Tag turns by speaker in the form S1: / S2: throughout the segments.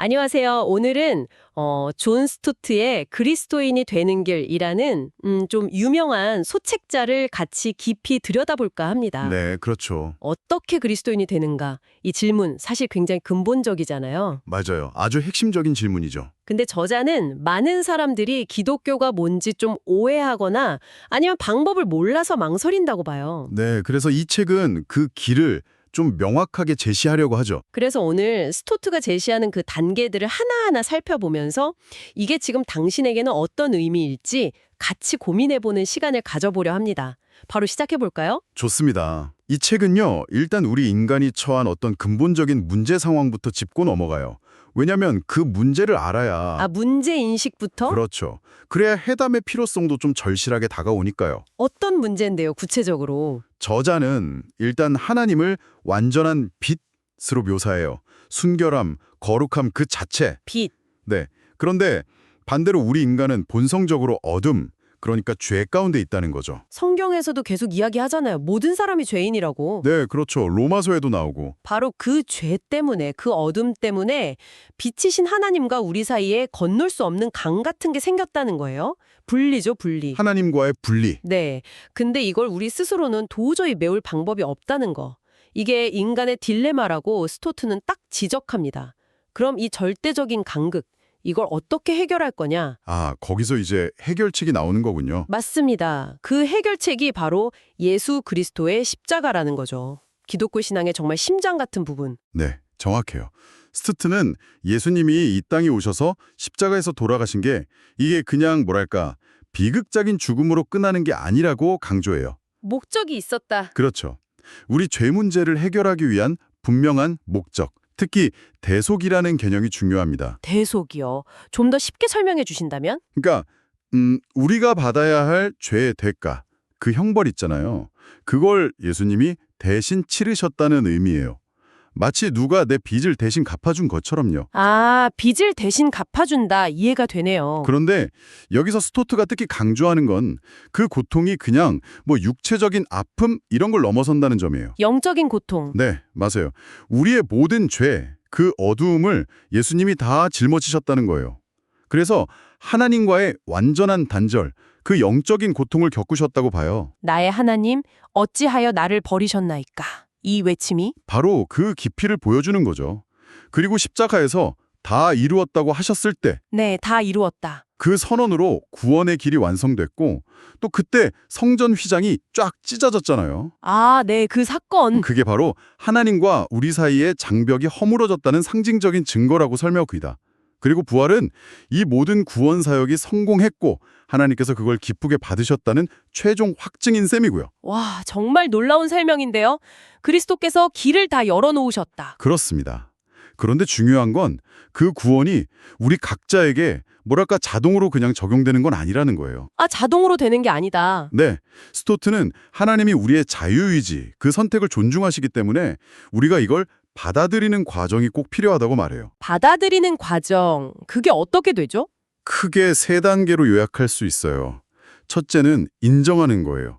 S1: 안녕하세요. 오늘은 존 스토트의 그리스도인이 되는 길이라는 좀 유명한 소책자를 같이 깊이 들여다볼까 합니다.
S2: 네, 그렇죠.
S1: 어떻게 그리스도인이 되는가? 이 질문 사실 굉장히 근본적이잖아요.
S2: 맞아요. 아주 핵심적인 질문이죠.
S1: 근데 저자는 많은 사람들이 기독교가 뭔지 좀 오해하거나 아니면 방법을 몰라서 망설인다고 봐요.
S2: 네, 그래서 이 책은 그 길을 좀 명확하게 제시하려고 하죠.
S1: 그래서 오늘 스토트가 제시하는 그 단계들을 하나하나 살펴보면서 이게 지금 당신에게는 어떤 의미일지 같이 고민해보는 시간을 가져보려 합니다. 바로 시작해볼까요?
S2: 좋습니다. 이 책은요, 일단 우리 인간이 처한 어떤 근본적인 문제 상황부터 짚고 넘어가요. 왜냐하면 그 문제를 알아야
S1: 문제인식부터?
S2: 그렇죠. 그래야 해담의 필요성도 좀 절실하게 다가오니까요.
S1: 어떤 문제인데요, 구체적으로?
S2: 저자는 일단 하나님을 완전한 빛으로 묘사해요. 순결함, 거룩함 그 자체.
S1: 빛.
S2: 네. 그런데 반대로 우리 인간은 본성적으로 어둠, 그러니까 죄 가운데 있다는 거죠.
S1: 성경에서도 계속 이야기하잖아요. 모든 사람이 죄인이라고.
S2: 네, 그렇죠. 로마서에도 나오고.
S1: 바로 그 죄 때문에, 그 어둠 때문에 빛이신 하나님과 우리 사이에 건널 수 없는 강 같은 게 생겼다는 거예요. 분리죠, 분리.
S2: 하나님과의 분리.
S1: 네. 근데 이걸 우리 스스로는 도저히 메울 방법이 없다는 거. 이게 인간의 딜레마라고 스토트는 딱 지적합니다. 그럼 이 절대적인 간극, 이걸 어떻게 해결할 거냐?
S2: 아, 거기서 이제 해결책이 나오는 거군요.
S1: 맞습니다. 그 해결책이 바로 예수 그리스도의 십자가라는 거죠. 기독교 신앙의 정말 심장 같은 부분.
S2: 네, 정확해요. 스투트는 예수님이 이 땅에 오셔서 십자가에서 돌아가신 게 이게 그냥 뭐랄까 비극적인 죽음으로 끝나는 게 아니라고 강조해요.
S1: 목적이 있었다.
S2: 그렇죠. 우리 죄 문제를 해결하기 위한 분명한 목적, 특히 대속이라는 개념이 중요합니다.
S1: 대속이요. 좀 더 쉽게 설명해 주신다면?
S2: 그러니까 우리가 받아야 할 죄의 대가, 그 형벌 있잖아요. 그걸 예수님이 대신 치르셨다는 의미예요. 마치 누가 내 빚을 대신 갚아준 것처럼요.
S1: 아, 빚을 대신 갚아준다. 이해가 되네요.
S2: 그런데 여기서 스토트가 특히 강조하는 건 그 고통이 그냥 뭐 육체적인 아픔 이런 걸 넘어선다는 점이에요.
S1: 영적인 고통.
S2: 네, 맞아요. 우리의 모든 죄, 그 어두움을 예수님이 다 짊어지셨다는 거예요. 그래서 하나님과의 완전한 단절, 그 영적인 고통을 겪으셨다고 봐요.
S1: 나의 하나님, 어찌하여 나를 버리셨나이까? 이 외침이?
S2: 바로 그 깊이를 보여주는 거죠. 그리고 십자가에서 다 이루었다고 하셨을 때
S1: 네, 다 이루었다.
S2: 그 선언으로 구원의 길이 완성됐고 또 그때 성전 휘장이 쫙 찢어졌잖아요.
S1: 아, 네, 그 사건.
S2: 그게 바로 하나님과 우리 사이의 장벽이 허물어졌다는 상징적인 증거라고 설명합니다. 그리고 부활은 이 모든 구원 사역이 성공했고 하나님께서 그걸 기쁘게 받으셨다는 최종 확증인 셈이고요.
S1: 와, 정말 놀라운 설명인데요. 그리스도께서 길을 다 열어놓으셨다.
S2: 그렇습니다. 그런데 중요한 건 그 구원이 우리 각자에게 뭐랄까 자동으로 그냥 적용되는 건 아니라는 거예요.
S1: 아, 자동으로 되는 게 아니다.
S2: 네, 스토트는 하나님이 우리의 자유의지, 그 선택을 존중하시기 때문에 우리가 이걸 받아들이는 과정이 꼭 필요하다고 말해요.
S1: 받아들이는 과정, 그게 어떻게 되죠?
S2: 크게 세 단계로 요약할 수 있어요. 첫째는 인정하는 거예요.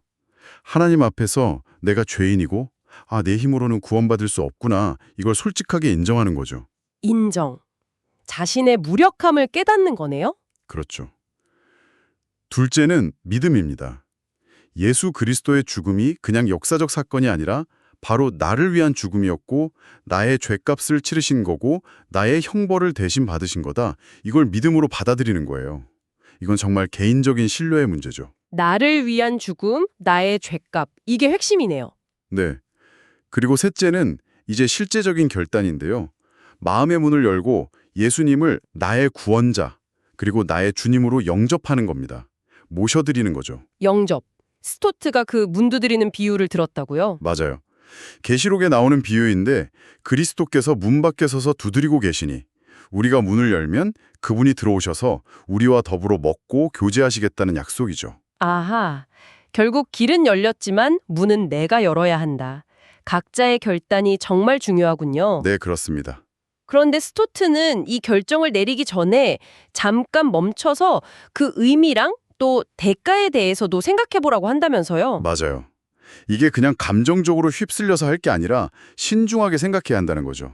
S2: 하나님 앞에서 내가 죄인이고 내 힘으로는 구원받을 수 없구나. 이걸 솔직하게 인정하는 거죠.
S1: 인정. 자신의 무력함을 깨닫는 거네요?
S2: 그렇죠. 둘째는 믿음입니다. 예수 그리스도의 죽음이 그냥 역사적 사건이 아니라 바로 나를 위한 죽음이었고 나의 죄값을 치르신 거고 나의 형벌을 대신 받으신 거다. 이걸 믿음으로 받아들이는 거예요. 이건 정말 개인적인 신뢰의 문제죠.
S1: 나를 위한 죽음, 나의 죄값. 이게 핵심이네요.
S2: 네. 그리고 셋째는 이제 실제적인 결단인데요. 마음의 문을 열고 예수님을 나의 구원자, 그리고 나의 주님으로 영접하는 겁니다. 모셔드리는 거죠.
S1: 영접. 스토트가 그 문 두드리는 비유를 들었다고요?
S2: 맞아요. 계시록에 나오는 비유인데 그리스도께서 문 밖에 서서 두드리고 계시니 우리가 문을 열면 그분이 들어오셔서 우리와 더불어 먹고 교제하시겠다는 약속이죠.
S1: 아하. 결국 길은 열렸지만 문은 내가 열어야 한다. 각자의 결단이 정말 중요하군요.
S2: 네, 그렇습니다.
S1: 그런데 스토트는 이 결정을 내리기 전에 잠깐 멈춰서 그 의미랑 또 대가에 대해서도 생각해 보라고 한다면서요.
S2: 맞아요. 이게 그냥 감정적으로 휩쓸려서 할 게 아니라 신중하게 생각해야 한다는 거죠.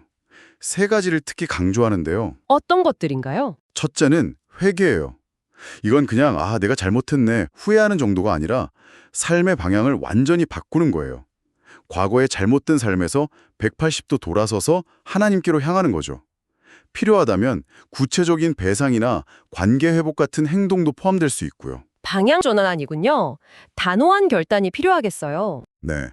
S2: 세 가지를 특히 강조하는데요.
S1: 어떤 것들인가요?
S2: 첫째는 회개예요. 이건 그냥 내가 잘못했네 후회하는 정도가 아니라 삶의 방향을 완전히 바꾸는 거예요. 과거의 잘못된 삶에서 180도 돌아서서 하나님께로 향하는 거죠. 필요하다면 구체적인 배상이나 관계 회복 같은 행동도 포함될 수 있고요.
S1: 방향 전환이군요. 단호한 결단이 필요하겠어요.
S2: 네.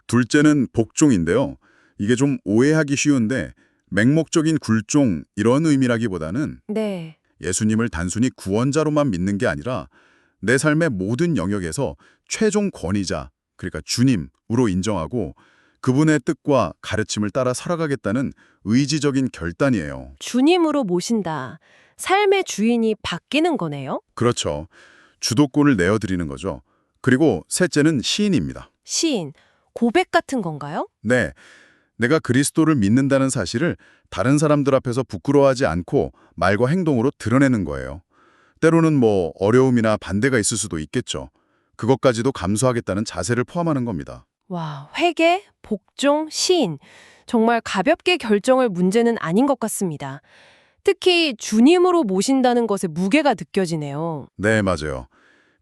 S2: 둘째는 복종인데요. 이게 좀 오해하기 쉬운데 맹목적인 굴종 이런 의미라기보다는
S1: 네.
S2: 예수님을 단순히 구원자로만 믿는 게 아니라 내 삶의 모든 영역에서 최종 권위자, 그러니까 주님으로 인정하고 그분의 뜻과 가르침을 따라 살아가겠다는 의지적인 결단이에요.
S1: 주님으로 모신다. 삶의 주인이 바뀌는 거네요.
S2: 그렇죠. 주도권을 내어드리는 거죠. 그리고 셋째는 시인입니다.
S1: 시인, 고백 같은 건가요?
S2: 네, 내가 그리스도를 믿는다는 사실을 다른 사람들 앞에서 부끄러워하지 않고 말과 행동으로 드러내는 거예요. 때로는 어려움이나 반대가 있을 수도 있겠죠. 그것까지도 감수하겠다는 자세를 포함하는 겁니다.
S1: 와, 회개, 복종, 시인. 정말 가볍게 결정할 문제는 아닌 것 같습니다. 특히 주님으로 모신다는 것에 무게가 느껴지네요.
S2: 네, 맞아요.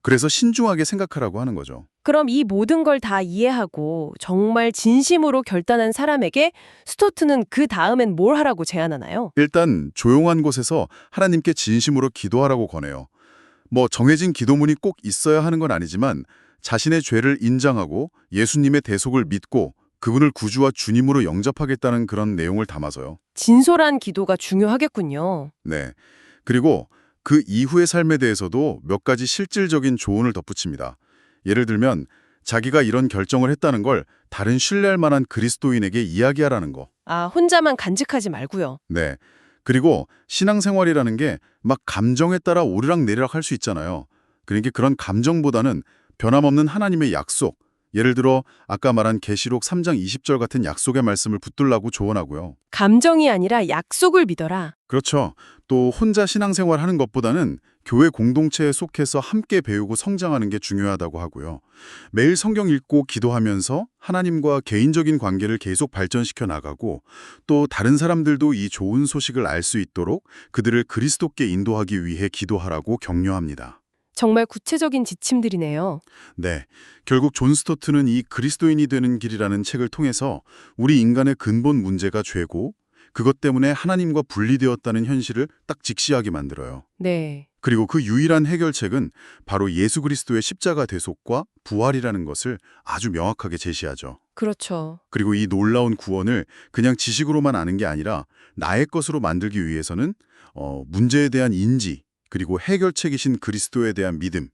S2: 그래서 신중하게 생각하라고 하는 거죠.
S1: 그럼 이 모든 걸 다 이해하고 정말 진심으로 결단한 사람에게 스토트는 그 다음엔 뭘 하라고 제안하나요?
S2: 일단 조용한 곳에서 하나님께 진심으로 기도하라고 권해요. 정해진 기도문이 꼭 있어야 하는 건 아니지만 자신의 죄를 인정하고 예수님의 대속을 믿고 그분을 구주와 주님으로 영접하겠다는 그런 내용을 담아서요.
S1: 진솔한 기도가 중요하겠군요.
S2: 네. 그리고 그 이후의 삶에 대해서도 몇 가지 실질적인 조언을 덧붙입니다. 예를 들면 자기가 이런 결정을 했다는 걸 다른 신뢰할 만한 그리스도인에게 이야기하라는 거.
S1: 혼자만 간직하지 말고요.
S2: 네. 그리고 신앙생활이라는 게 막 감정에 따라 오르락내리락 할 수 있잖아요. 그러니까 그런 감정보다는 변함없는 하나님의 약속, 예를 들어 아까 말한 계시록 3장 20절 같은 약속의 말씀을 붙들라고 조언하고요.
S1: 감정이 아니라 약속을 믿어라.
S2: 그렇죠. 또 혼자 신앙생활 하는 것보다는 교회 공동체에 속해서 함께 배우고 성장하는 게 중요하다고 하고요. 매일 성경 읽고 기도하면서 하나님과 개인적인 관계를 계속 발전시켜 나가고 또 다른 사람들도 이 좋은 소식을 알 수 있도록 그들을 그리스도께 인도하기 위해 기도하라고 격려합니다.
S1: 정말 구체적인 지침들이네요.
S2: 네, 결국 존 스토트는 이 그리스도인이 되는 길이라는 책을 통해서 우리 인간의 근본 문제가 죄고 그것 때문에 하나님과 분리되었다는 현실을 딱 직시하게 만들어요.
S1: 네.
S2: 그리고 그 유일한 해결책은 바로 예수 그리스도의 십자가 대속과 부활이라는 것을 아주 명확하게 제시하죠.
S1: 그렇죠.
S2: 그리고 이 놀라운 구원을 그냥 지식으로만 아는 게 아니라 나의 것으로 만들기 위해서는 문제에 대한 인지, 그리고 해결책이신 그리스도에 대한 믿음,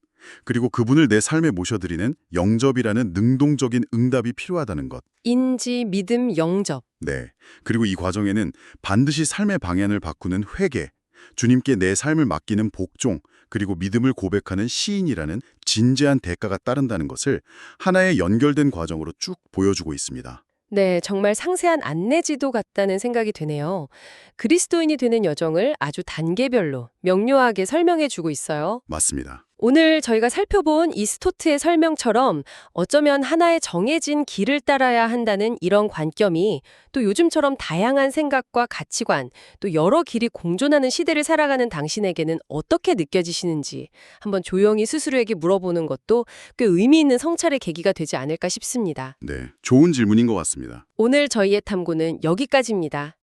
S2: 그리고 그분을 내 삶에 모셔드리는 영접이라는 능동적인 응답이 필요하다는 것.
S1: 인지, 믿음, 영접.
S2: 네. 그리고 이 과정에는 반드시 삶의 방향을 바꾸는 회개, 주님께 내 삶을 맡기는 복종, 그리고 믿음을 고백하는 시인이라는 진지한 대가가 따른다는 것을 하나의 연결된 과정으로 쭉 보여주고 있습니다.
S1: 네, 정말 상세한 안내지도 같다는 생각이 드네요. 그리스도인이 되는 여정을 아주 단계별로 명료하게 설명해 주고 있어요.
S2: 맞습니다.
S1: 오늘 저희가 살펴본 이 스토트의 설명처럼 어쩌면 하나의 정해진 길을 따라야 한다는 이런 관점이 또 요즘처럼 다양한 생각과 가치관, 또 여러 길이 공존하는 시대를 살아가는 당신에게는 어떻게 느껴지시는지 한번 조용히 스스로에게 물어보는 것도 꽤 의미 있는 성찰의 계기가 되지 않을까 싶습니다.
S2: 네, 좋은 질문인 것 같습니다.
S1: 오늘 저희의 탐구는 여기까지입니다.